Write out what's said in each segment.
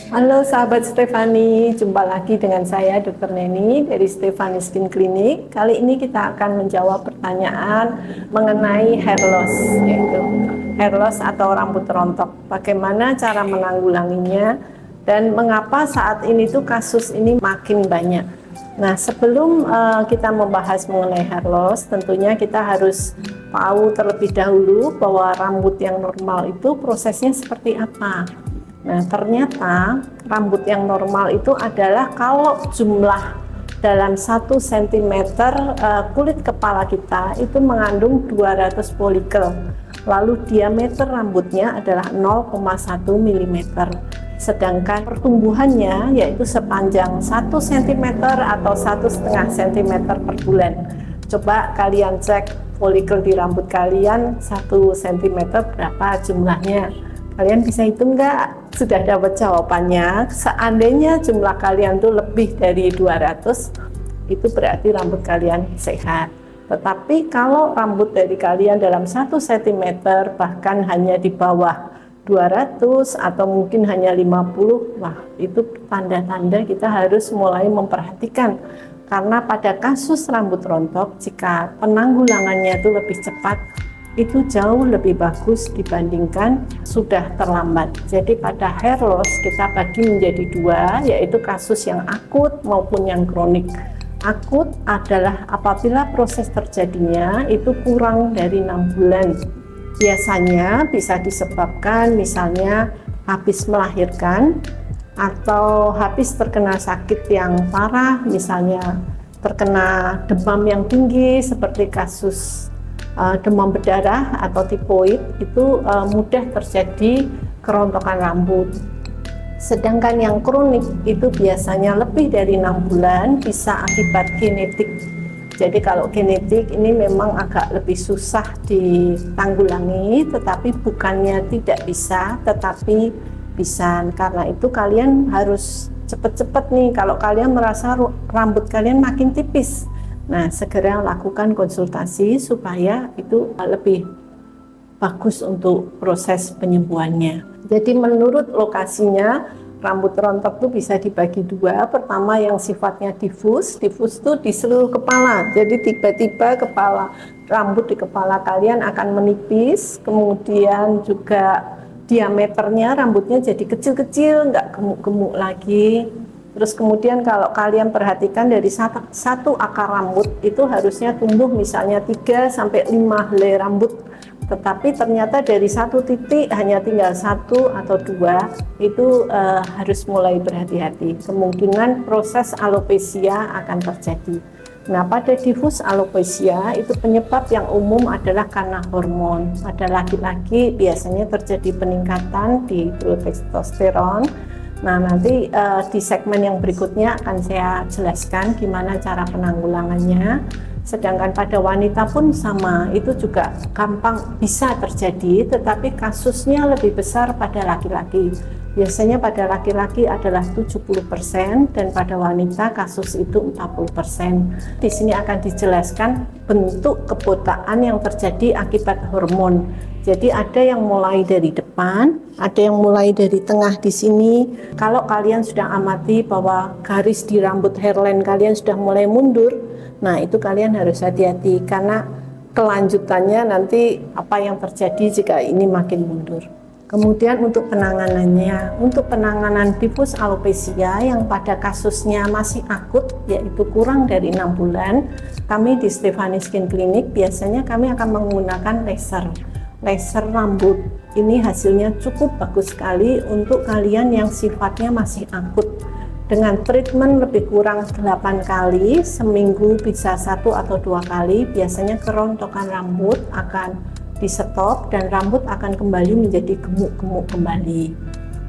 Halo sahabat Stefani, jumpa lagi dengan saya Dr. Neni dari Stefani Skin Clinic. Kali ini kita akan menjawab pertanyaan mengenai hair loss, yaitu hair loss atau rambut rontok. Bagaimana cara menanggulanginya dan mengapa saat ini tuh kasus ini makin banyak. Nah, sebelum kita membahas mengenai hair loss, tentunya kita harus tahu terlebih dahulu bahwa rambut yang normal itu prosesnya seperti apa. Nah, ternyata rambut yang normal itu adalah kalau jumlah dalam 1 cm kulit kepala kita itu mengandung 200 folikel. Lalu diameter rambutnya adalah 0,1 mm. Sedangkan pertumbuhannya yaitu sepanjang 1 cm atau 1,5 cm per bulan. Coba kalian cek folikel di rambut kalian 1 cm berapa jumlahnya. Kalian bisa hitung nggak? Sudah dapat jawabannya. Seandainya jumlah kalian tuh lebih dari 200, itu berarti rambut kalian sehat. Tetapi kalau rambut dari kalian dalam 1 cm bahkan hanya di bawah 200 atau mungkin hanya 50, wah itu tanda-tanda kita harus mulai memperhatikan. Karena pada kasus rambut rontok, jika penanggulangannya itu lebih cepat, itu jauh lebih bagus dibandingkan sudah terlambat. Jadi pada hair loss kita bagi menjadi dua, yaitu kasus yang akut maupun yang kronik. Akut adalah apabila proses terjadinya itu kurang dari 6 bulan. Biasanya bisa disebabkan misalnya habis melahirkan atau habis terkena sakit yang parah, misalnya terkena demam yang tinggi seperti kasus demam berdarah atau tipoid, itu mudah terjadi kerontokan rambut. Sedangkan yang kronik itu biasanya lebih dari 6 bulan, bisa akibat genetik. Jadi kalau genetik ini memang agak lebih susah ditanggulangi, tetapi bukannya tidak bisa, tetapi bisa. Karena itu kalian harus cepat-cepat nih, kalau kalian merasa rambut kalian makin tipis, nah segera lakukan konsultasi supaya itu lebih bagus untuk proses penyembuhannya. Jadi menurut lokasinya, rambut rontok itu bisa dibagi dua. Pertama yang sifatnya difus itu di seluruh kepala. Jadi tiba-tiba rambut di kepala kalian akan menipis, kemudian juga diameternya rambutnya jadi kecil-kecil, nggak gemuk-gemuk lagi. Terus kemudian kalau kalian perhatikan dari satu akar rambut itu harusnya tumbuh misalnya 3 sampai 5 helai rambut. Tetapi ternyata dari satu titik hanya tinggal 1 atau 2, itu harus mulai berhati-hati. Kemungkinan proses alopecia akan terjadi. Nah, pada diffuse alopecia itu penyebab yang umum adalah karena hormon. Pada laki-laki biasanya terjadi peningkatan di testosteron. Nah, nanti di segmen yang berikutnya akan saya jelaskan gimana cara penanggulangannya. Sedangkan pada wanita pun sama, itu juga gampang bisa terjadi, tetapi kasusnya lebih besar pada laki-laki. Biasanya pada laki-laki adalah 70% dan pada wanita kasus itu 40%. Di sini akan dijelaskan bentuk kebotakan yang terjadi akibat hormon. Jadi ada yang mulai dari depan, ada yang mulai dari tengah di sini. Kalau kalian sudah amati bahwa garis di rambut hairline kalian sudah mulai mundur, nah itu kalian harus hati-hati karena kelanjutannya nanti apa yang terjadi jika ini makin mundur. Kemudian untuk penanganannya, untuk penanganan diffuse alopecia yang pada kasusnya masih akut, yaitu kurang dari 6 bulan, kami di Stefani Skin Clinic biasanya kami akan menggunakan laser rambut. Ini hasilnya cukup bagus sekali untuk kalian yang sifatnya masih akut. Dengan treatment lebih kurang 8 kali, seminggu bisa 1 atau 2 kali, biasanya kerontokan rambut akan di stop dan rambut akan kembali menjadi gemuk-gemuk kembali.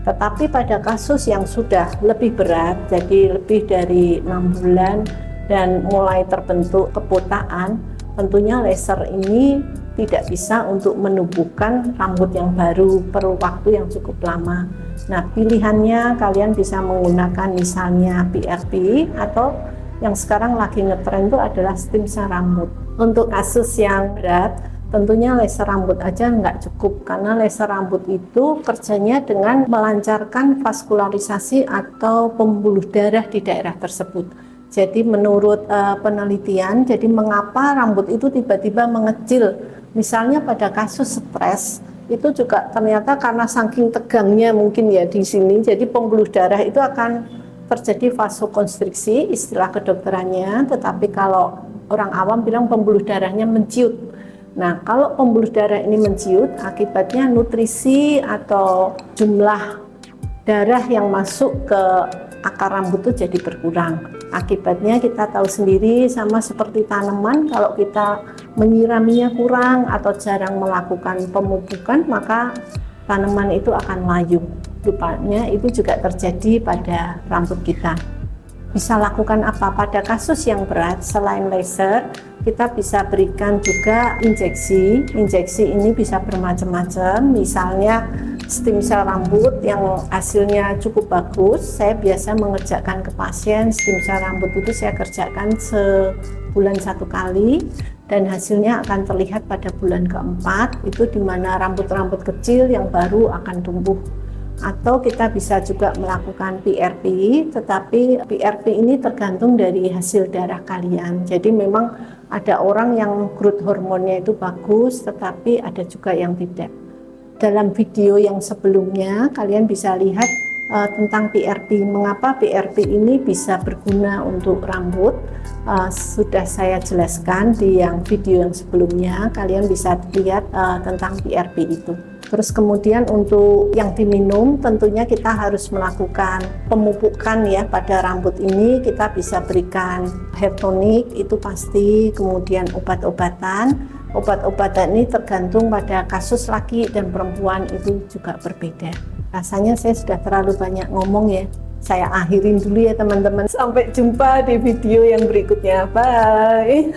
Tetapi pada kasus yang sudah lebih berat, jadi lebih dari 6 bulan dan mulai terbentuk kebotakan, tentunya laser ini tidak bisa untuk menumbuhkan rambut yang baru, perlu waktu yang cukup lama. Nah, pilihannya kalian bisa menggunakan misalnya PRP atau yang sekarang lagi ngetren itu adalah stem cell rambut. Untuk kasus yang berat, Tentunya laser rambut aja nggak cukup, karena laser rambut itu kerjanya dengan melancarkan vaskularisasi atau pembuluh darah di daerah tersebut. Jadi menurut penelitian, jadi mengapa rambut itu tiba-tiba mengecil, misalnya pada kasus stres, itu juga ternyata karena saking tegangnya mungkin ya di sini, jadi pembuluh darah itu akan terjadi vasokonstriksi, istilah kedokterannya, tetapi kalau orang awam bilang pembuluh darahnya menciut. Nah, kalau pembuluh darah ini menciut, akibatnya nutrisi atau jumlah darah yang masuk ke akar rambut itu jadi berkurang. Akibatnya kita tahu sendiri, sama seperti tanaman, kalau kita menyiraminya kurang atau jarang melakukan pemupukan, maka tanaman itu akan layu. Rupanya itu juga terjadi pada rambut kita. Bisa lakukan apa? Pada kasus yang berat, selain laser, kita bisa berikan juga injeksi. Injeksi ini bisa bermacam-macam, misalnya stem cell rambut yang hasilnya cukup bagus. Saya biasa mengerjakan ke pasien stem cell rambut itu saya kerjakan sebulan 1 kali, dan hasilnya akan terlihat pada bulan keempat, itu dimana rambut-rambut kecil yang baru akan tumbuh. Atau kita bisa juga melakukan PRP, tetapi PRP ini tergantung dari hasil darah kalian. Jadi memang ada orang yang growth hormonnya itu bagus, tetapi ada juga yang tidak. Dalam video yang sebelumnya kalian bisa lihat tentang PRP, mengapa PRP ini bisa berguna untuk rambut. Sudah saya jelaskan di video yang sebelumnya, kalian bisa lihat tentang PRP itu. Terus kemudian untuk yang diminum, tentunya kita harus melakukan pemupukan ya pada rambut ini. Kita bisa berikan hair tonic, itu pasti, kemudian obat-obatan. Obat-obatan ini tergantung pada kasus laki dan perempuan, itu juga berbeda. Rasanya saya sudah terlalu banyak ngomong ya. Saya akhirin dulu ya teman-teman. Sampai jumpa di video yang berikutnya. Bye.